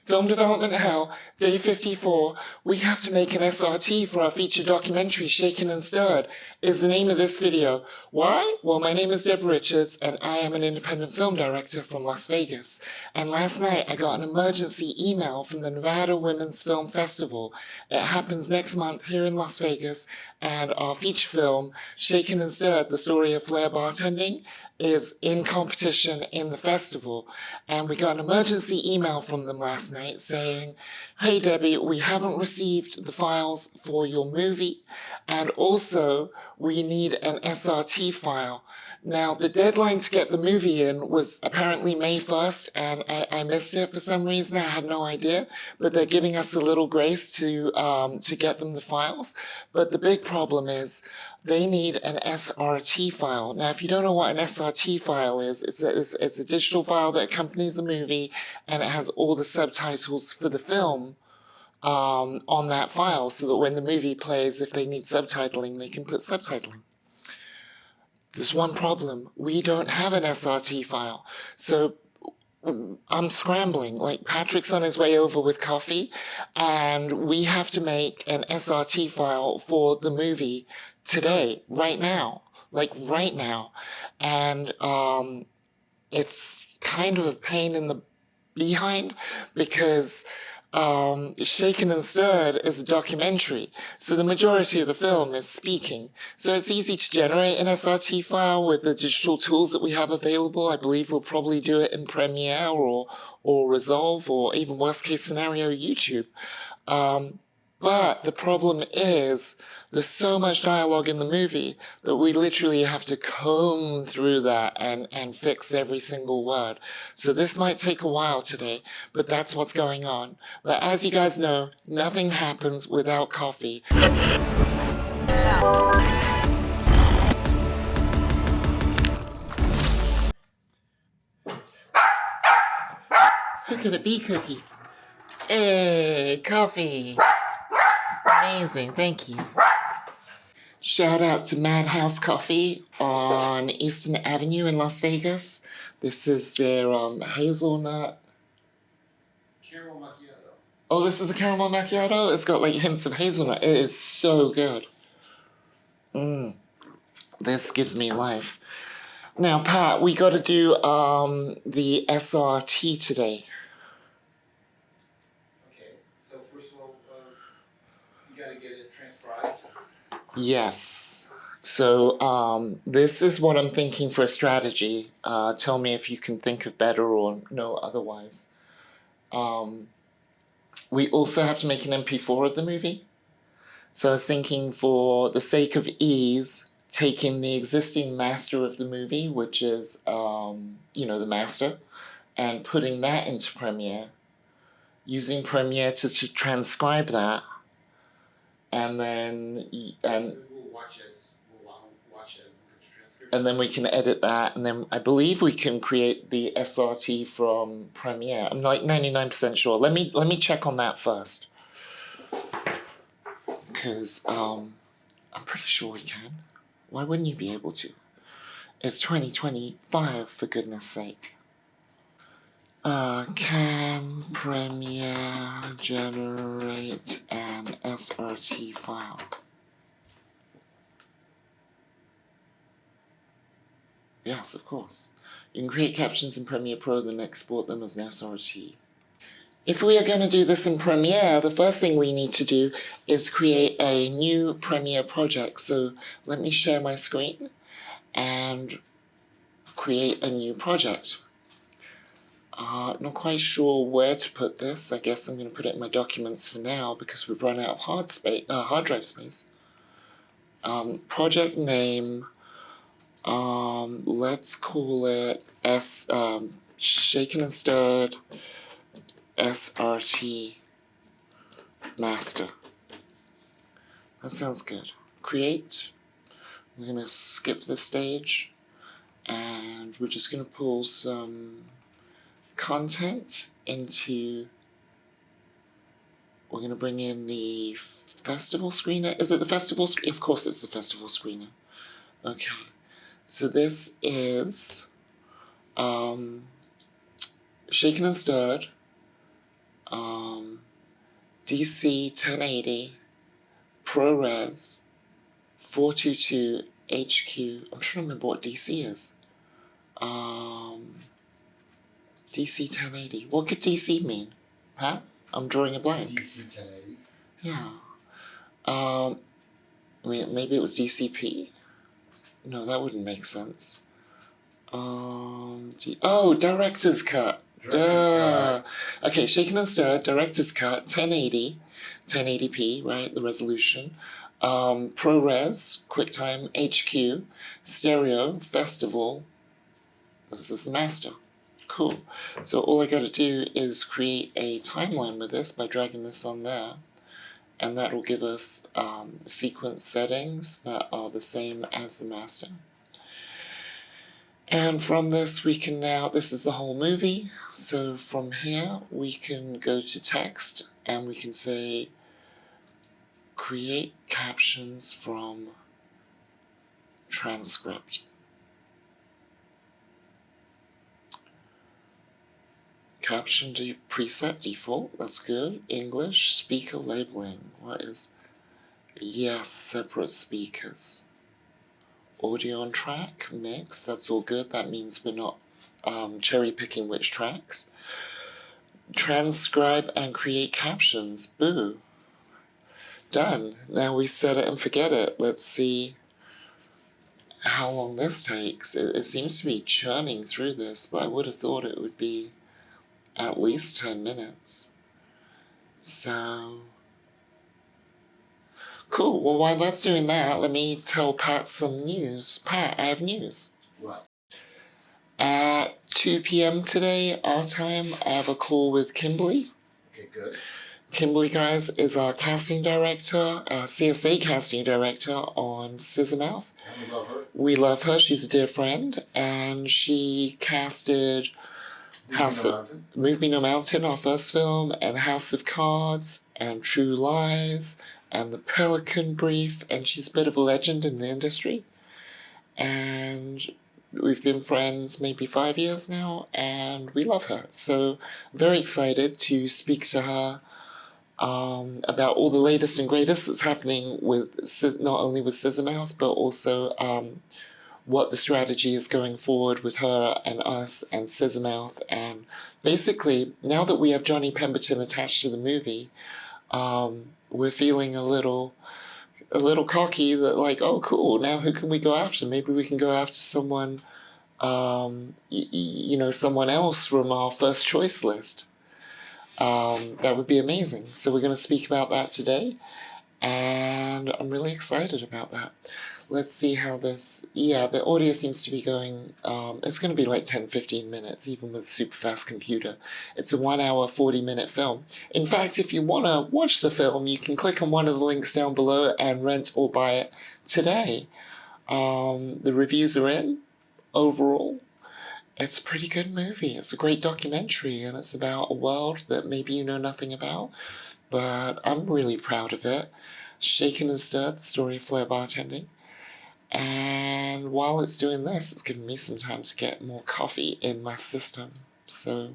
Film Development Hell, Day 54, we have to make an SRT for our feature documentary, Shaken and Stirred, is the name of this video. Why? Well, my name is Deborah Richards, and I am an independent film director from Las Vegas. And last night, I got an emergency email from the Nevada Women's Film Festival. It happens next month here in Las Vegas, and our feature film, Shaken and Stirred, the Story of Flair Bartending, is in competition in the festival. And we got an emergency email from them last night saying, hey Debbie, we haven't received the files for your movie, and also we need an SRT file. Now, the deadline to get the movie in was apparently May 1st, and I missed it for some reason. I had no idea, but they're giving us a little grace to get them the files. But the big problem is they need an SRT file. Now, if you don't know what an SRT file is, it's a digital file that accompanies a movie, and it has all the subtitles for the film on that file, so that when the movie plays, if they need subtitling, they can put subtitling. There's one problem. We don't have an SRT file. So I'm scrambling. Like, Patrick's on his way over with coffee, and we have to make an SRT file for the movie today, right now. Like, right now. And it's kind of a pain in the behind, because Shaken and Stirred is a documentary, so the majority of the film is speaking. So it's easy to generate an SRT file with the digital tools that we have available. I believe we'll probably do it in Premiere or Resolve, or even worst case scenario, YouTube. But the problem is, there's so much dialogue in the movie that we literally have to comb through that and fix every single word. So this might take a while today, but that's what's going on. But as you guys know, nothing happens without coffee. Who could it be, Cookie? Hey, coffee. Amazing, thank you. Shout out to Madhouse Coffee on Eastern Avenue in Las Vegas. This is their hazelnut caramel macchiato. Oh, this is a caramel macchiato? It's got like hints of hazelnut. It is so good. This gives me life. Now, Pat, we got to do the SRT today. Okay, so first of all, you got to get it transcribed. Yes. So this is what I'm thinking for a strategy. Tell me if you can think of better or no otherwise. We also have to make an MP4 of the movie. So I was thinking, for the sake of ease, taking the existing master of the movie, which is, the master, and putting that into Premiere, using Premiere to transcribe that, and then We'll watch as look at the transcription. and then we can edit that, and then I believe we can create the SRT from Premiere. I'm like 99% sure. Let me check on that first, because I'm pretty sure we can. Why wouldn't you be able to? It's 2025, for goodness sake. Can Premiere generate an SRT file? Yes, of course. You can create captions in Premiere Pro, then export them as an SRT. If we are going to do this in Premiere, the first thing we need to do is create a new Premiere project. So let me share my screen and create a new project. Not quite sure where to put this. I guess I'm going to put it in my documents for now, because we've run out of hard drive space. Project name, let's call it Shaken and Stirred SRT Master. That sounds good. Create. We're going to skip this stage, and we're just going to pull some content into. We're going to bring in the festival screener. Is it the festival screener? Of course it's the festival screener. Okay. So this is Shaken and Stirred DC 1080, ProRes, 422 HQ. I'm trying to remember what DC is. DC 1080. What could DC mean? Huh? I'm drawing a blank. DC 1080. Yeah. Maybe it was DCP. No, that wouldn't make sense. Director's cut. Duh. Okay, shaken and stirred, director's cut, 1080, 1080p, right, the resolution. ProRes, QuickTime, HQ, stereo, festival. This is the master. Cool. So all I gotta do is create a timeline with this by dragging this on there. And that will give us sequence settings that are the same as the master. And from this we can now, this is the whole movie, so from here we can go to text and we can say create captions from transcript. Caption preset default, that's good. English, speaker labeling, what is? Yes, separate speakers. Audio on track, mix, that's all good. That means we're not cherry picking which tracks. Transcribe and create captions, boo. Done. Now we set it and forget it. Let's see how long this takes. It seems to be churning through this, but I would have thought it would be at least 10 minutes. So, cool. Well, while that's doing that, let me tell Pat some news. Pat, I have news. What? At 2 p.m. today, our time, I have a call with Kimberly. Okay, good. Kimberly, guys, is our casting director, CSA casting director on Scissor Mouth. And we love her. We love her. She's a dear friend. And she casted Move Me No Mountain, our first film, and House of Cards, and True Lies, and The Pelican Brief, and she's a bit of a legend in the industry. And we've been friends maybe 5 years now, and we love her. So very excited to speak to her about all the latest and greatest that's happening with not only with Scissor Mouth, but also what the strategy is going forward with her and us and Scissor Mouth. And basically, now that we have Johnny Pemberton attached to the movie, we're feeling a little cocky that, like, oh cool, now who can we go after? Maybe we can go after someone, someone else from our first choice list. That would be amazing. So we're going to speak about that today, and I'm really excited about that. Let's see how this, the audio seems to be going, it's going to be like 10-15 minutes, even with a super fast computer. It's a 1 hour, 40-minute film. In fact, if you want to watch the film, you can click on one of the links down below and rent or buy it today. The reviews are in. Overall, it's a pretty good movie. It's a great documentary, and it's about a world that maybe you know nothing about, but I'm really proud of it. Shaken and Stirred, the Story of Flair Bartending. And while it's doing this, it's giving me some time to get more coffee in my system. So,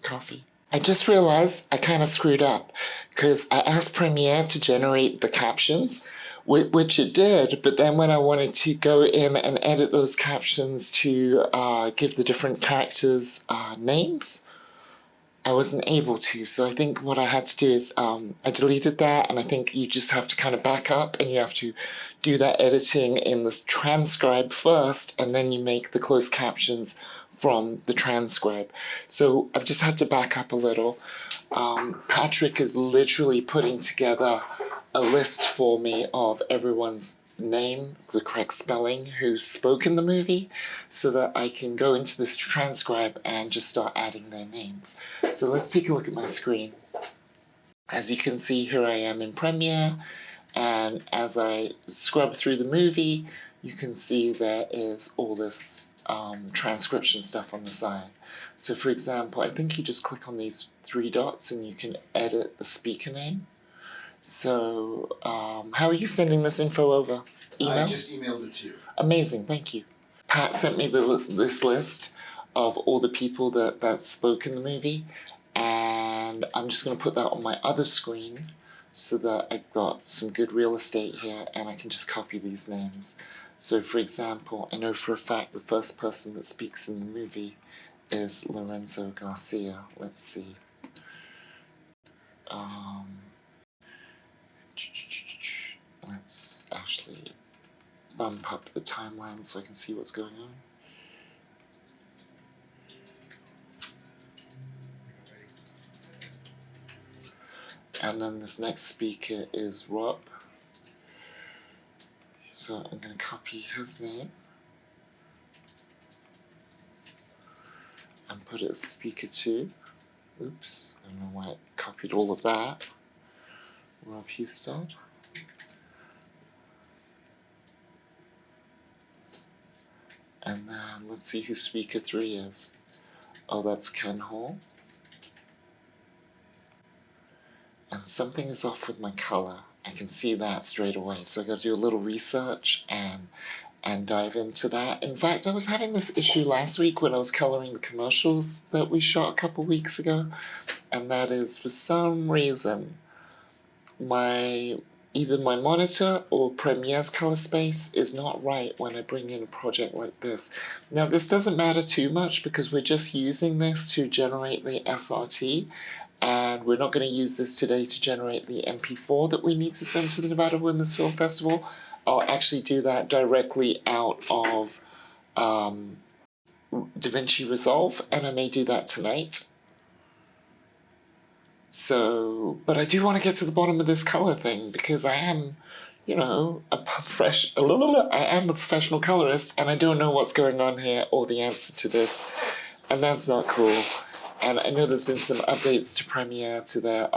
coffee. I just realized I kind of screwed up, because I asked Premiere to generate the captions, which it did, but then when I wanted to go in and edit those captions to give the different characters names, I wasn't able to. So I think what I had to do is I deleted that, and I think you just have to kind of back up and you have to do that editing in this transcribe first, and then you make the closed captions from the transcribe. So I've just had to back up a little. Patrick is literally putting together a list for me of everyone's name, the correct spelling, who spoke in the movie, so that I can go into this transcribe and just start adding their names. So let's take a look at my screen. As you can see, here I am in Premiere, and as I scrub through the movie, you can see there is all this transcription stuff on the side. So for example, I think you just click on these 3 dots and you can edit the speaker name. So, how are you sending this info over? Email? I just emailed it to you. Amazing, thank you. Pat sent me this list of all the people that spoke in the movie, and and I'm just going to put that on my other screen so that I've got some good real estate here and I can just copy these names. So for example, I know for a fact the first person that speaks in the movie is Lorenzo Garcia. Let's see. Let's actually bump up the timeline so I can see what's going on. And then this next speaker is Rob. So I'm going to copy his name and put it as speaker 2. Oops, I don't know why it copied all of that. Rob Husted. And then let's see who speaker 3 is. Oh, that's Ken Hall. And something is off with my color. I can see that straight away. So I got to do a little research and dive into that. In fact, I was having this issue last week when I was coloring the commercials that we shot a couple weeks ago. And that is, for some reason, either my monitor or Premiere's color space is not right when I bring in a project like this. Now, this doesn't matter too much because we're just using this to generate the SRT. And we're not going to use this today to generate the MP4 that we need to send to the Nevada Women's Film Festival. I'll actually do that directly out of DaVinci Resolve, and I may do that tonight. So, but I do want to get to the bottom of this color thing because I am, you know, I am a professional colorist and I don't know what's going on here or the answer to this, and that's not cool. And I know there's been some updates to Premiere to their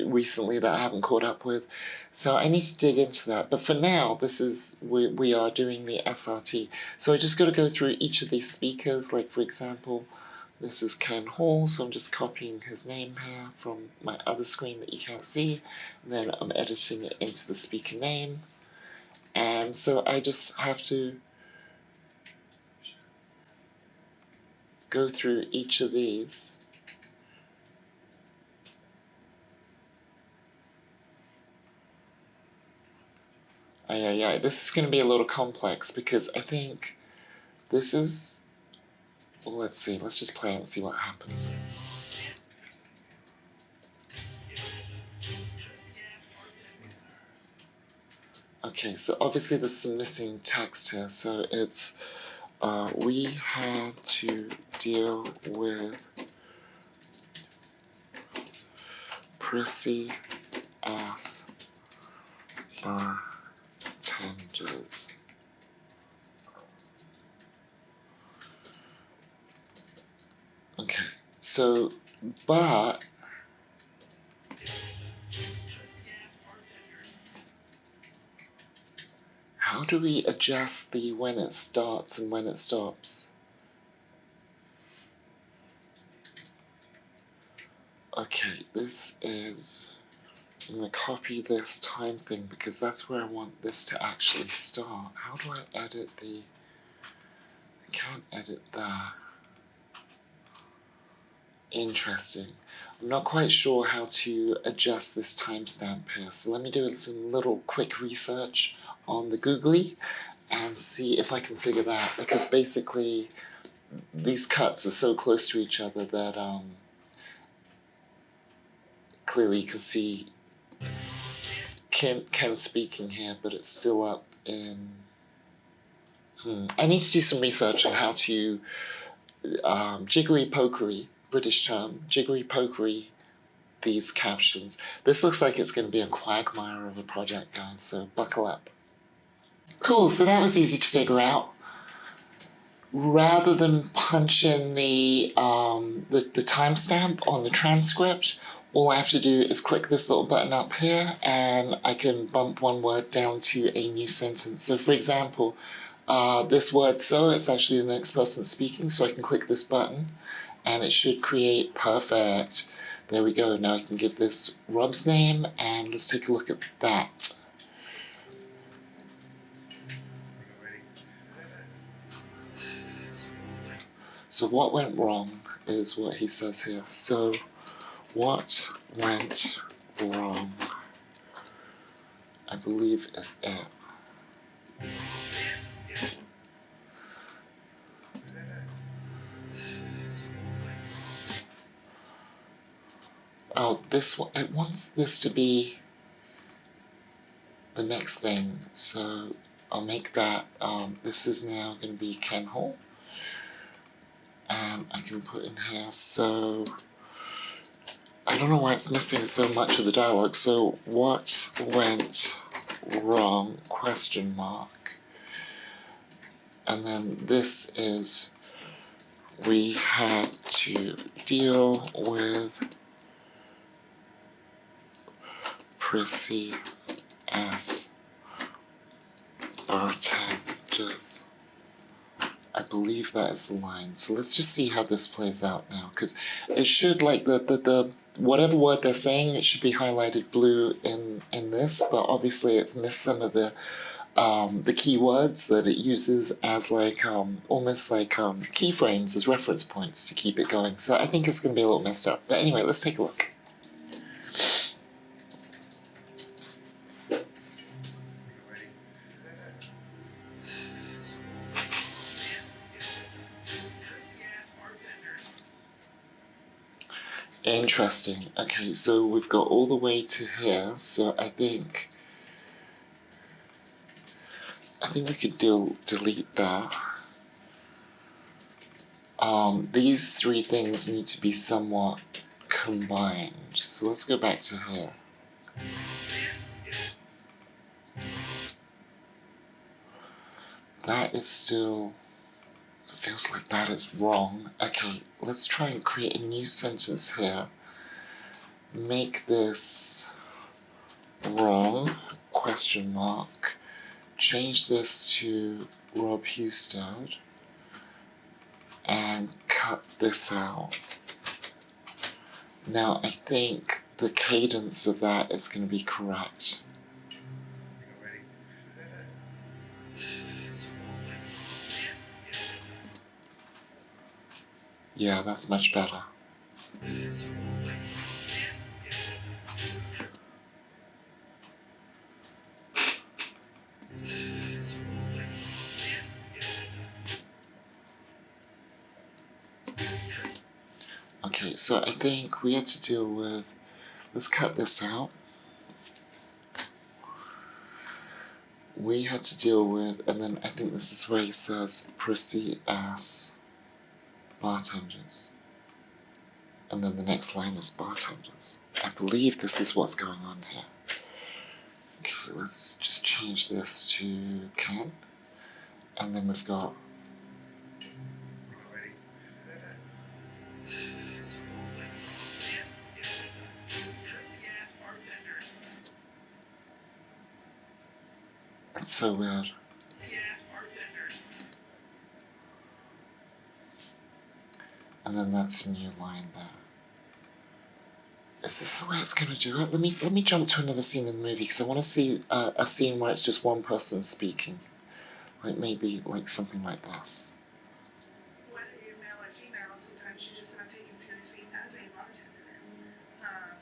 recently that I haven't caught up with, so I need to dig into that. But for now, this is we are doing the SRT. So I just got to go through each of these speakers. Like for example, this is Ken Hall, so I'm just copying his name here from my other screen that you can't see, and then I'm editing it into the speaker name. And so I just have to go through each of these. This is going to be a little complex because I think this is, well, let's see, let's just play it and see what happens. Okay, so obviously there's some missing text here, so it's we had to deal with prissy ass bartenders. Okay, so, but how do we adjust the when it starts and when it stops? Okay, this is, I'm going to copy this time thing because that's where I want this to actually start. How do I edit I can't edit that. Interesting. I'm not quite sure how to adjust this timestamp here, so let me do some little quick research on the Googly and see if I can figure that, because basically these cuts are so close to each other that clearly you can see Ken speaking here, but it's still up in... I need to do some research on how to jiggery-pokery, British term, jiggery-pokery these captions. This looks like it's going to be a quagmire of a project, guys, so buckle up. Cool, so that was easy to figure out. Rather than punch in the timestamp on the transcript, all I have to do is click this little button up here and I can bump one word down to a new sentence. So for example, this word so, it's actually the next person speaking, so I can click this button and it should create perfect. There we go. Now I can give this Rob's name and let's take a look at that. So what went wrong is what he says here. So What went wrong, I believe, is it. Oh, this one, it wants this to be the next thing, so I'll make that, this is now going to be Ken Hall, and I can put in here, so, I don't know why it's missing so much of the dialogue, so what went wrong, question mark, and then this is, we had to deal with prissy ass bartenders. I believe that is the line. So let's just see how this plays out now, because it should, like, the whatever word they're saying, it should be highlighted blue in this, but obviously it's missed some of the keywords that it uses as like almost like keyframes as reference points to keep it going. So I think it's going to be a little messed up. But anyway, let's take a look. Interesting. Okay, so we've got all the way to here, so I think we could delete that. These three things need to be somewhat combined. So let's go back to here. That is still, it feels like that is wrong. Okay, let's try and create a new sentence here. Make this wrong, question mark. Change this to Rob Husted and cut this out. Now I think the cadence of that is going to be correct. Yeah, that's much better. Okay, so I think we had to deal with, let's cut this out. We had to deal with, and then I think this is where he says, prissy ass bartenders. And then the next line is bartenders. I believe this is what's going on here. Okay, let's just change this to Ken. And then we've got it's so weird. And then that's a new line there. Is this the way it's going to do it? Let me jump to another scene in the movie, because I want to see a scene where it's just one person speaking. Like maybe like something like this. Whether you're male or female, sometimes you're just not taken seriously as a bartender.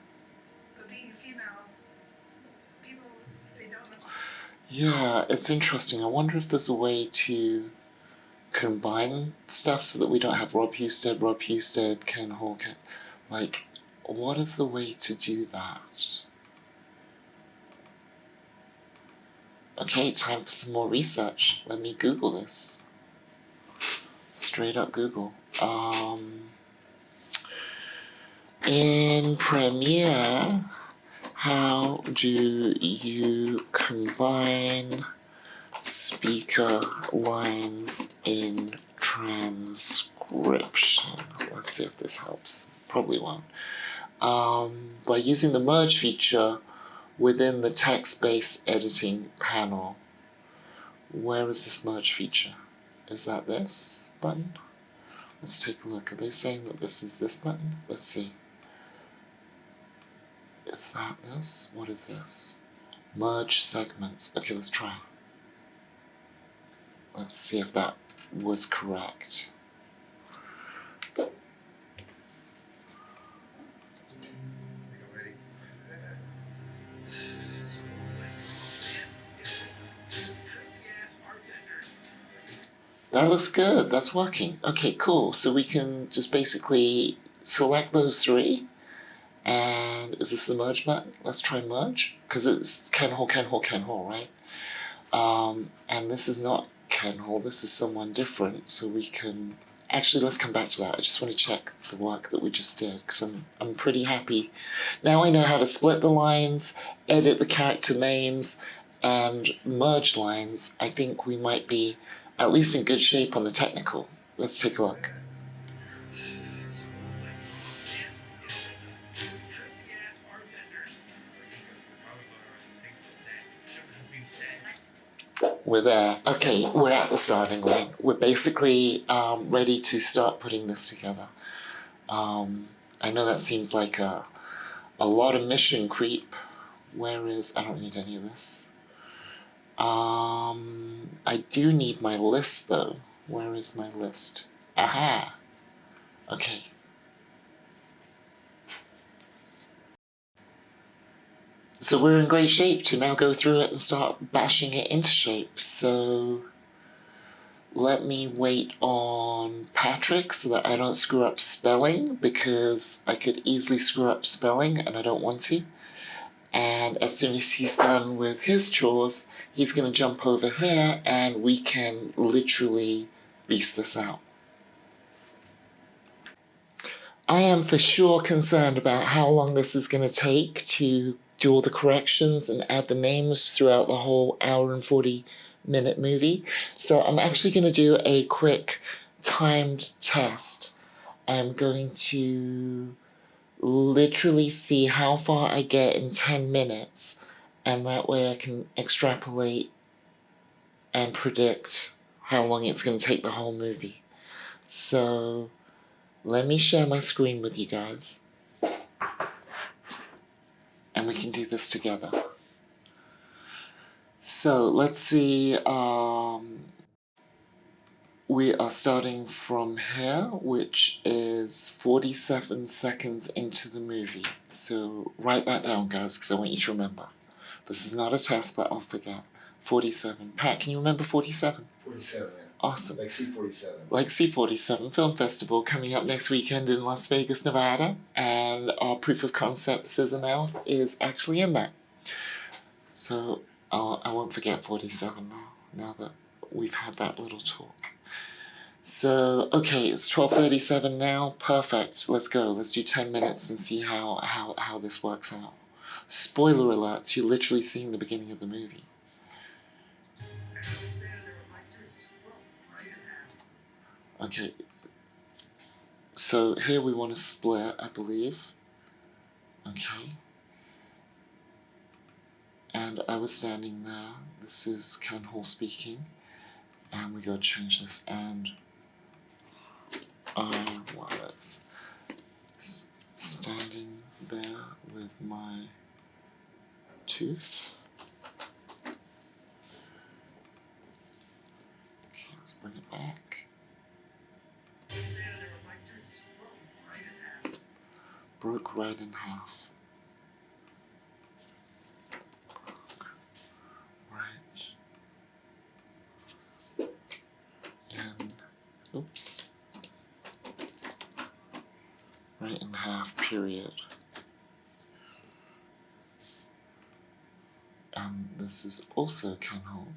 But being a female, people, they don't know. Yeah, it's interesting. I wonder if there's a way to combine stuff so that we don't have Rob Husted, Ken Hall, like, what is the way to do that? Okay, time for some more research. Let me Google this. Straight up Google. In Premiere, how do you combine speaker lines in transcription? Let's see if this helps. Probably won't. By using the merge feature within the text-based editing panel. Where is this merge feature? Is that this button? Let's take a look. Are they saying that this is this button? Let's see. Is that this? What is this? Merge segments. Okay, let's try. Let's see if that was correct. That looks good. That's working. Okay, cool. So we can just basically select those three. And is this the merge button? Let's try merge. Because it's Ken Hall, right? And this is not Ken Hall. This is someone different. So we can... Actually, let's come back to that. I just want to check the work that we just did. Because I'm pretty happy. Now I know how to split the lines, edit the character names, and merge lines. I think we might be at least in good shape on the technical. Let's take a look. We're there. Okay, we're at the starting line. We're basically ready to start putting this together. I know that seems like a lot of mission creep. Where is... I don't need any of this. I do need my list though. Where is my list? Aha! Okay. So we're in great shape to now go through it and start bashing it into shape. So let me wait on Patrick so that I don't screw up spelling, because I could easily screw up spelling and I don't want to. And as soon as he's done with his chores, he's going to jump over here and we can literally beast this out. I am for sure concerned about how long this is going to take to do all the corrections and add the names throughout the whole hour and 40-minute movie. So I'm actually going to do a quick timed test. I'm going to literally see how far I get in 10 minutes, and that way I can extrapolate and predict how long it's going to take the whole movie. So let me share my screen with you guys, and we can do this together. So let's see, we are starting from here, which is 47 seconds into the movie. So write that down, guys, because I want you to remember. This is not a test, but I'll forget. 47. Pat, can you remember 47? 47, yeah. Awesome. Like C47. Like C47 Film Festival coming up next weekend in Las Vegas, Nevada. And our proof of concept, Scissor Mouth, is actually in that. So I won't forget 47 now that we've had that little talk. So, okay, it's 12:37 now. Perfect. Let's go. Let's do 10 minutes and see how this works out. Spoiler alerts, you're literally seeing the beginning of the movie. Okay. So here we want to split, I believe. Okay. And I was standing there. This is Ken Hall speaking. And we go change this, and well, that's standing there with my tooth. Okay, let's bring it back. Broke right in half. Right. And, oops. Right in half, period. And this is also Ken Hall,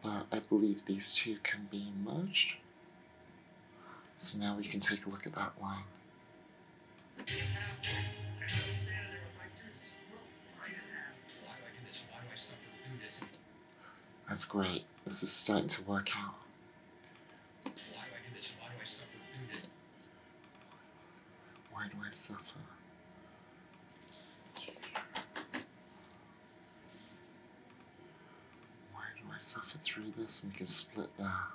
but I believe these two can be merged. So now we can take a look at that line. That's great. This is starting to work out. Why do I suffer? Why do I suffer through this? We can split there.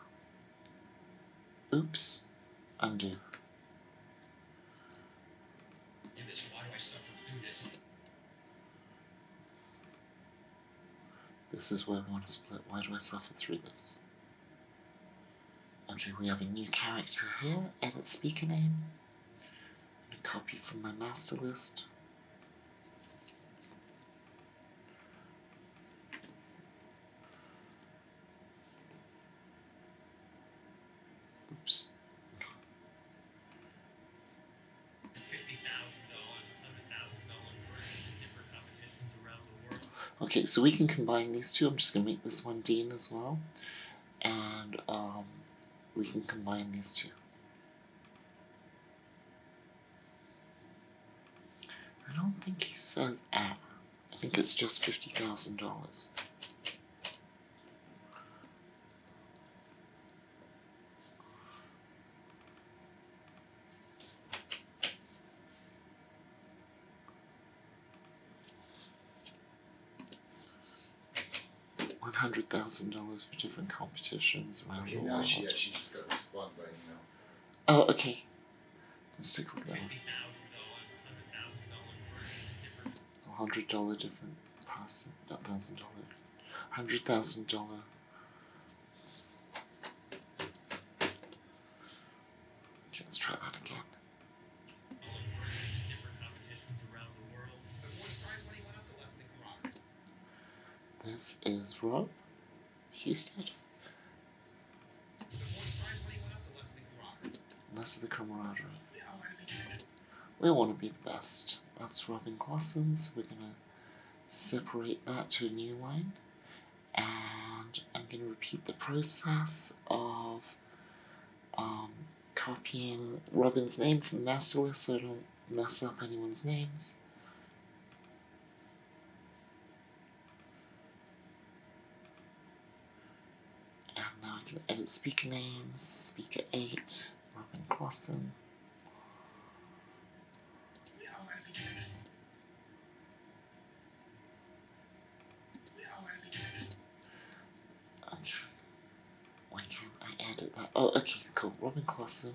Oops. Undo. This is where we want to split. Why do I suffer through this? Okay, we have a new character here. Edit speaker name. And a copy from my master list. Oops. Okay, so we can combine these two. I'm just going to make this one Dean as well. And we can combine these two. I don't think he says at. I think it's just $50,000. $100,000 for different competitions around Okay, the now world. she just got to respond by email. Oh, okay. Let's take a look at that. $100 different person. Not $1,000. $100,000. Okay, let's try that again. This is Rob Houston. Less of the camaraderie. We all want to be the best. That's Robin Glossom, so we're going to separate that to a new line. And I'm going to repeat the process of copying Robin's name from the master list so I don't mess up anyone's names. And now I can edit speaker names, speaker 8, Robin Glossom. Okay, why can't I edit that? Oh, okay, cool, Robin Glossom.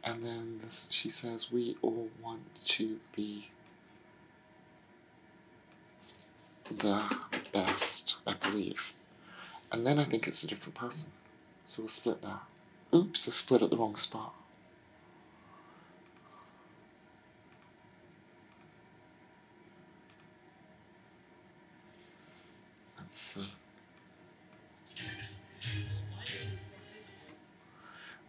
And then this, she says, we all want to be the best, I believe. And then I think it's a different person. So we'll split that. Oops, I split at the wrong spot. Let's see.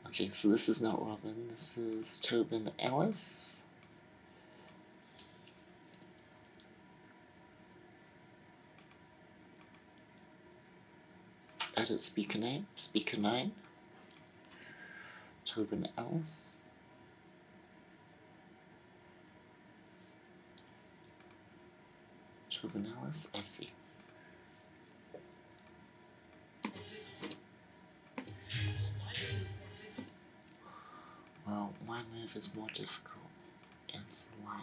Okay, so this is not Robin, this is Tobin Ellis. Edit speaker name, speaker 9. Tobin Ellis. Tobin Ellis, I see. Well, my move is more difficult. Is the line.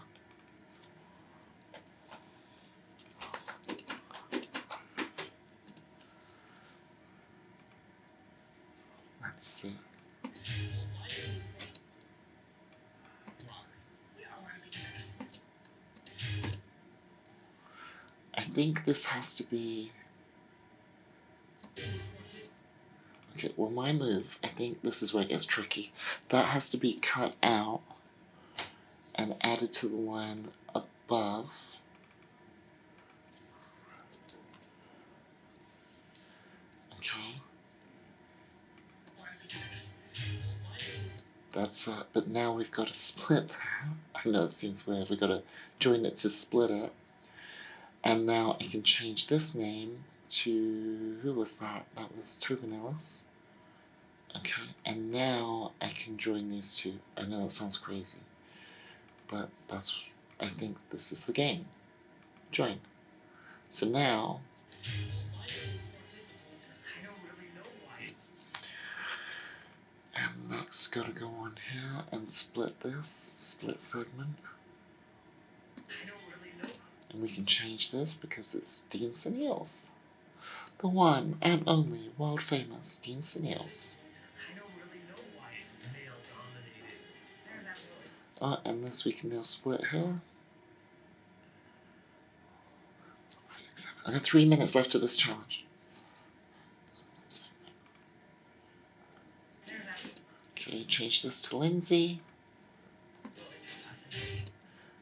Let's see. I think this has to be... Okay, well my move, I think this is where it gets tricky. That has to be cut out and added to the line above. Okay. That's but now we've got to split that. I know it seems weird, we've got to join it to split it. And now I can change this name to, who was that? That was Tobin Ellis. Okay, and now I can join these two. I know that sounds crazy, but that's, I think this is the game. Join. So now, and that's got to go on here and split this, split segment. And we can change this because it's Dean Seneals. The one and only world famous Dean Seneals. And this we can now split here. I got 3 minutes left of this challenge. Okay, change this to Lindsay.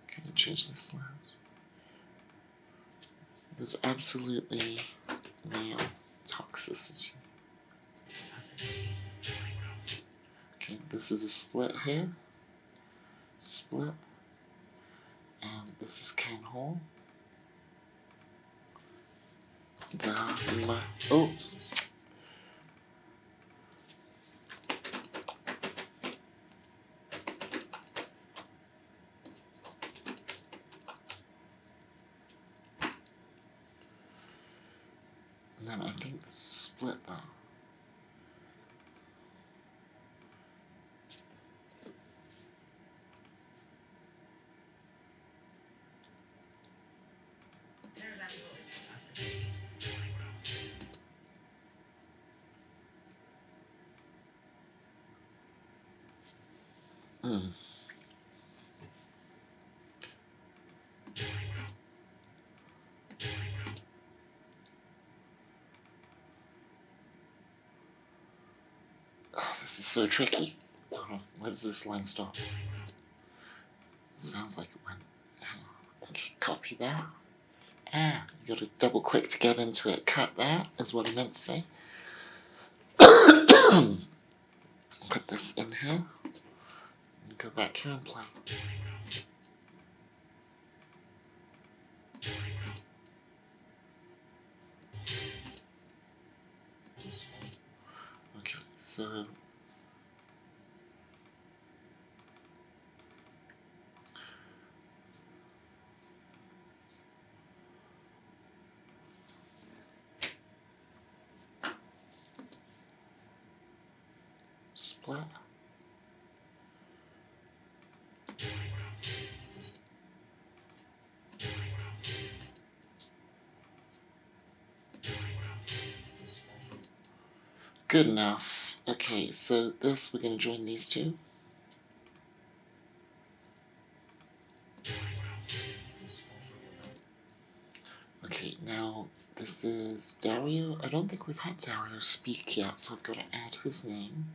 Okay, change this last. There's absolutely male toxicity. Okay, this is a split here. Split. And this is Ken Hall. Oops. And then I think this is split though. Mm. Oh, this is so tricky. Oh, where does this line stop? Sounds like it went. Okay, copy that. You gotta double click to get into it. Cut that is what I meant to say. Put this in here. And go back here and play. Okay, so split. Good enough. Okay, so this, we're going to join these two. Okay, now this is Dario. I don't think we've had Dario speak yet, so I've got to add his name.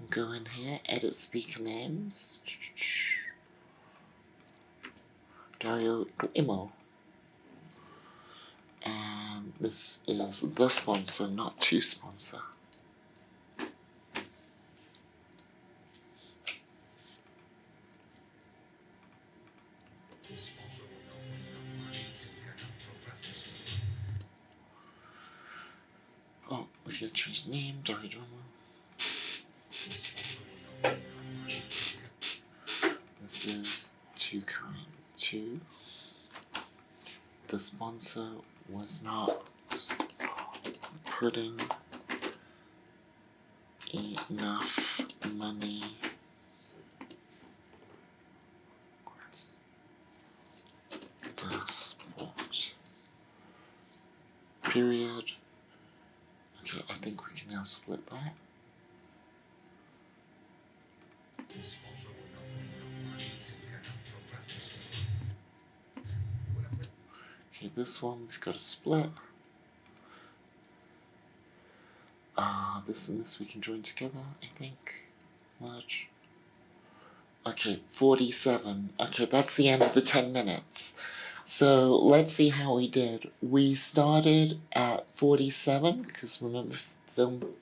Go in here, edit speaker names. Dario Imo. And this is the sponsor, not to sponsor. Oh, we can change the name, Dario Imo. This is too kind to. The sponsor was not putting enough money the sport. Period. Okay, I think we can now split that. Okay, this one we've got a split. This and this we can join together, I think. Merge. Okay, 47. Okay, that's the end of the 10 minutes. So let's see how we did. We started at 47, because remember film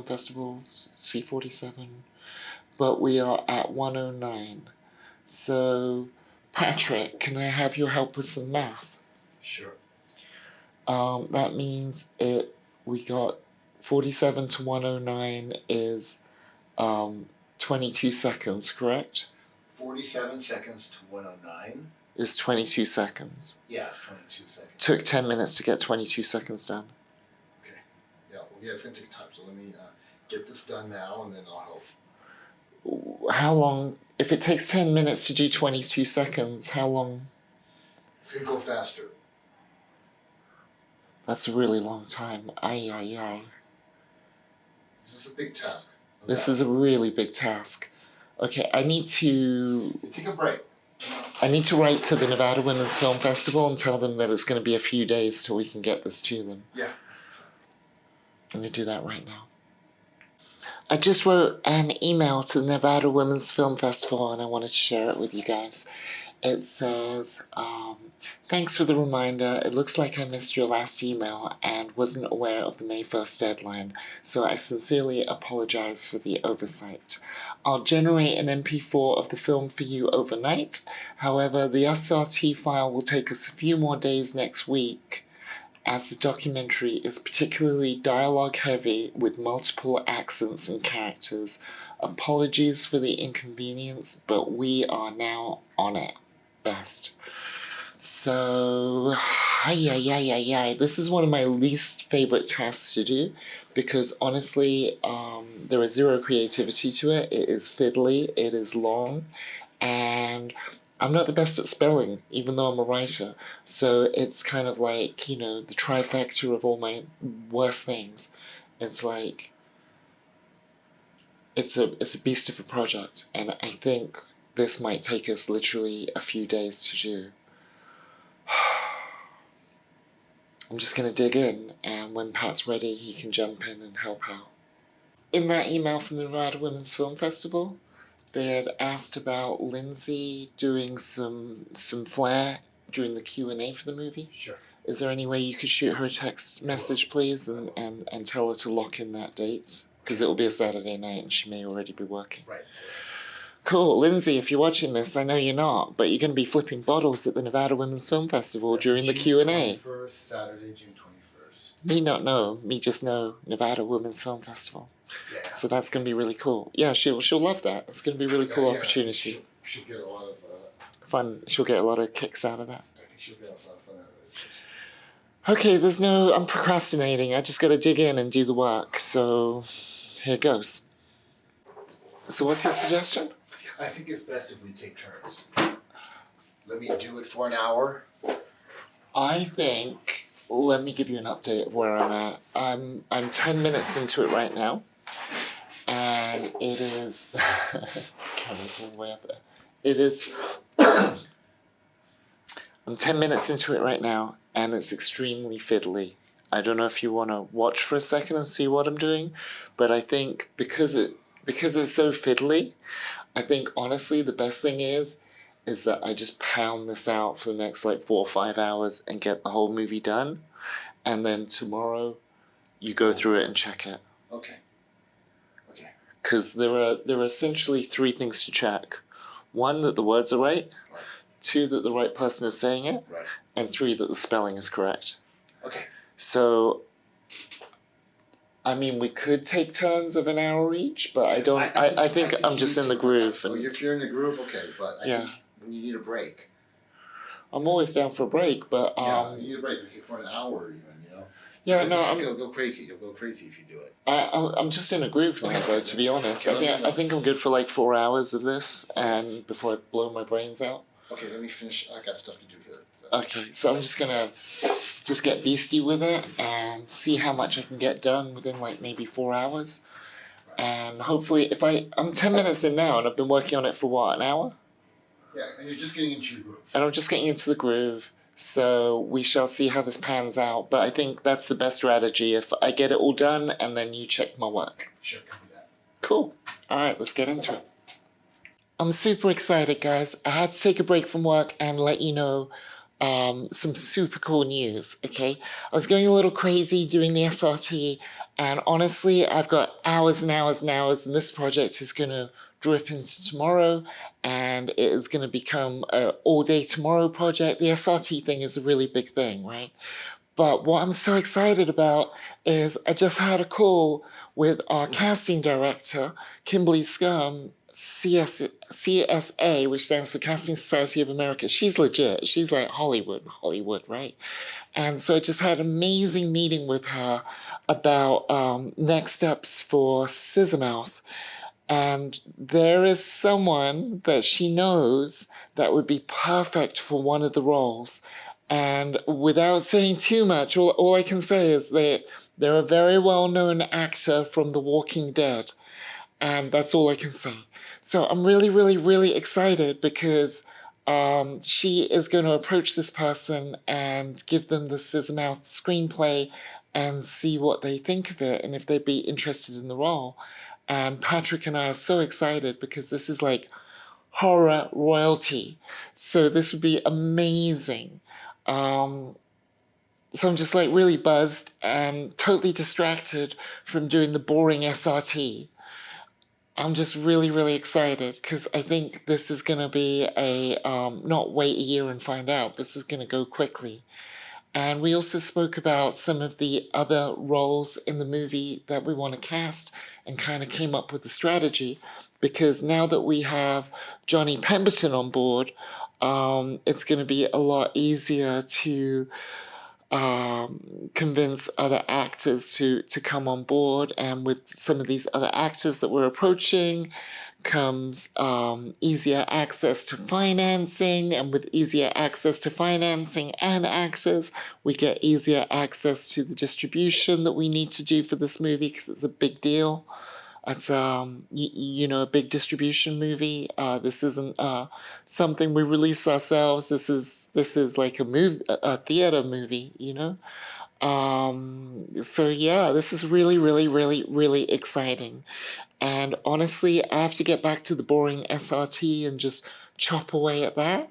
festival C47, but we are at 109. So Patrick, can I have your help with some math? Sure. That means we got 47 to 109 is 22 seconds, correct? 47 seconds to 109. Is 22 seconds. Yeah, it's 22 seconds. Took 10 minutes to get 22 seconds done. Okay. Yeah, well, yeah, it's going to take time. So let me get this done now, and then I'll help. How long? If it takes 10 minutes to do 22 seconds, how long? It's going to go faster. That's a really long time. Aye. This is a big task. This is a really big task. Okay, I need to Take a break. write to the Nevada Women's Film Festival and tell them that it's going to be a few days till we can get this to them. Yeah. I'm going to do that right now. I just wrote an email to the Nevada Women's Film Festival and I wanted to share it with you guys. It says, thanks for the reminder. It looks like I missed your last email and wasn't aware of the May 1st deadline, so I sincerely apologize for the oversight. I'll generate an MP4 of the film for you overnight. However, the SRT file will take us a few more days next week, as the documentary is particularly dialogue heavy with multiple accents and characters. Apologies for the inconvenience, but we are now on it. Best. So, this is one of my least favorite tasks to do because honestly, there is zero creativity to it. It is fiddly, it is long, and I'm not the best at spelling, even though I'm a writer. So it's kind of like, you know, the trifecta of all my worst things. It's like, it's a beast of a project, and I think this might take us literally a few days to do. I'm just going to dig in, and when Pat's ready, he can jump in and help out. In that email from the Nevada Women's Film Festival, they had asked about Lindsay doing some flair during the Q&A for the movie. Sure. Is there any way you could shoot her a text message, please, and tell her to lock in that date? Because it will be a Saturday night, and she may already be working. Right. Cool. Lindsay, if you're watching this, I know you're not, but you're going to be flipping bottles at the Nevada Women's Film Festival during the Q&A. June 21st, Saturday, June 21st. Me not know, me just know Nevada Women's Film Festival. Yeah. So that's going to be really cool. Yeah, she'll love that. It's going to be a really cool opportunity. She'll get a lot of Fun. She'll get a lot of kicks out of that. I think she'll get a lot of fun out of it. Okay, I'm procrastinating. I just got to dig in and do the work. So here goes. So what's your suggestion? I think it's best if we take turns. Let me do it for an hour. I think, let me give you an update of where I'm at. I'm 10 minutes into it right now, and it is, camera's all the way up there. It is, I'm 10 minutes into it right now, and it's extremely fiddly. I don't know if you want to watch for a second and see what I'm doing, but I think because it's so fiddly, I think honestly the best thing is that I just pound this out for the next like 4 or 5 hours and get the whole movie done, and then tomorrow you go through it and check it. Okay. Because there are essentially 3 things to check. 1, that the words are right. 2, that the right person is saying it. Right. And 3, that the spelling is correct. Okay. So, I mean, we could take turns of an hour each, but I think I'm just in the groove. And if you're in the groove, okay, but I think when you need a break. I'm always down for a break, but you need a break for an hour even, you know. Yeah, no, You'll go crazy. You'll go crazy if you do it. I'm just in a groove now, though. To be honest, I think I'm good for like 4 hours of this, and before I blow my brains out. Okay, let me finish. I got stuff to do here. Okay, so I'm just gonna get beastie with it and see how much I can get done within like maybe 4 hours, and hopefully I'm 10 minutes in now, and I've been working on it for what, an hour? Yeah, and you're just getting into your groove. And I'm just getting into the groove. So we shall see how this pans out. But I think that's the best strategy. If I get it all done and then you check my work. Sure, copy that. Cool. All right, let's get into it. I'm super excited, guys. I had to take a break from work and let you know some super cool news, okay? I was going a little crazy doing the SRT, and honestly, I've got hours and hours and hours, and this project is going to drip into tomorrow, and it is going to become an all-day tomorrow project. The SRT thing is a really big thing, right? But what I'm so excited about is I just had a call with our casting director, Kimberly Scum, CSA, which stands for Casting Society of America. She's legit. She's like Hollywood, right? And so I just had an amazing meeting with her about next steps for Scissor Mouth. And there is someone that she knows that would be perfect for one of the roles. And without saying too much, all I can say is that they're a very well-known actor from The Walking Dead. And that's all I can say. So I'm really, really, really excited because she is going to approach this person and give them the Scissor Mouth screenplay and see what they think of it and if they'd be interested in the role. And Patrick and I are so excited because this is like horror royalty. So this would be amazing. So I'm just like really buzzed and totally distracted from doing the boring SRT. I'm just really, really excited because I think this is going to be not wait a year and find out. This is going to go quickly. And we also spoke about some of the other roles in the movie that we want to cast and kind of came up with a strategy because now that we have Johnny Pemberton on board, it's going to be a lot easier to convince other actors to come on board. And with some of these other actors that we're approaching comes easier access to financing. And with easier access to financing and actors, we get easier access to the distribution that we need to do for this movie because it's a big deal. It's a big distribution movie. This isn't something we release ourselves. This is like a theater movie. So yeah, this is really, really, really, really exciting. And honestly, I have to get back to the boring SRT and just chop away at that.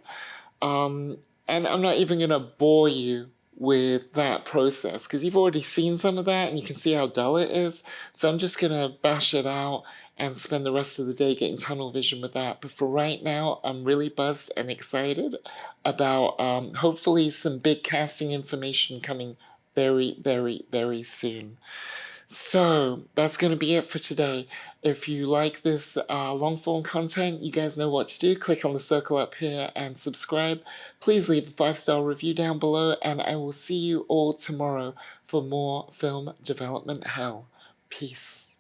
And I'm not even gonna bore you with that process because you've already seen some of that and you can see how dull it is. So I'm just gonna bash it out and spend the rest of the day getting tunnel vision with that. But for right now, I'm really buzzed and excited about hopefully some big casting information coming very, very, very soon. So that's going to be it for today. If you like this long form content, you guys know what to do. Click on the circle up here and subscribe. Please leave a 5-star review down below, and I will see you all tomorrow for more film development hell. Peace.